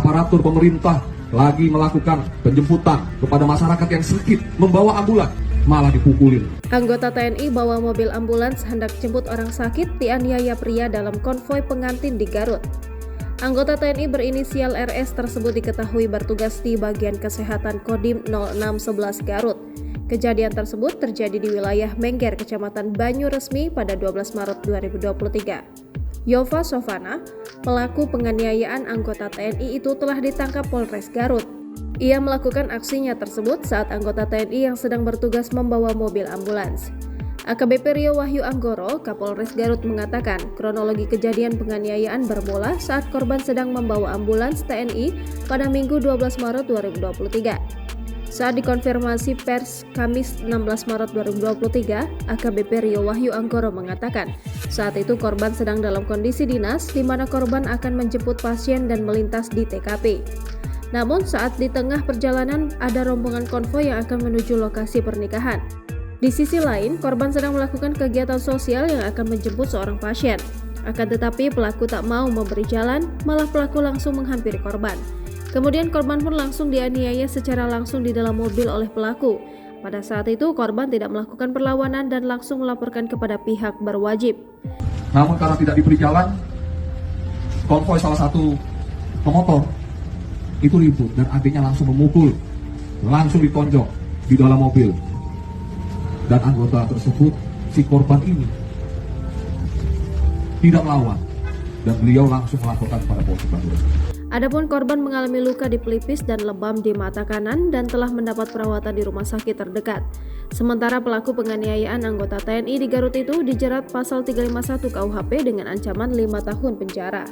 aparatur pemerintah lagi melakukan penjemputan kepada masyarakat yang sakit membawa ambulans, malah dipukulin. Anggota TNI bawa mobil ambulans hendak jemput orang sakit dianiaya pria dalam konvoi pengantin di Garut. Anggota TNI berinisial RS tersebut diketahui bertugas di bagian kesehatan Kodim 0611 Garut. Kejadian tersebut terjadi di wilayah Mengger, Kecamatan Banyuresmi pada 12 Maret 2023. Yova Sofana, pelaku penganiayaan anggota TNI itu telah ditangkap Polres Garut. Ia melakukan aksinya tersebut saat anggota TNI yang sedang bertugas membawa mobil ambulans. AKBP Rio Wahyu Anggoro, Kapolres Garut mengatakan kronologi kejadian penganiayaan bermula saat korban sedang membawa ambulans TNI pada Minggu 12 Maret 2023. Saat dikonfirmasi pers Kamis 16 Maret 2023, AKBP Rio Wahyu Anggoro mengatakan saat itu korban sedang dalam kondisi dinas di mana korban akan menjemput pasien dan melintas di TKP. Namun saat di tengah perjalanan ada rombongan konvoi yang akan menuju lokasi pernikahan. Di sisi lain, korban sedang melakukan kegiatan sosial yang akan menjemput seorang pasien. Akan tetapi pelaku tak mau memberi jalan, malah pelaku langsung menghampiri korban. Kemudian korban pun langsung dianiaya secara langsung di dalam mobil oleh pelaku. Pada saat itu korban tidak melakukan perlawanan dan langsung melaporkan kepada pihak berwajib. Namun karena tidak diberi jalan, konvoi salah satu pemotor itu ribut dan akhirnya langsung memukul, langsung ditonjok di dalam mobil. Dan anggota tersebut, si korban ini tidak melawan dan beliau langsung melaporkan kepada Polres Garut. Adapun korban mengalami luka di pelipis dan lebam di mata kanan dan telah mendapat perawatan di rumah sakit terdekat. Sementara pelaku penganiayaan anggota TNI di Garut itu dijerat pasal 351 KUHP dengan ancaman 5 tahun penjara.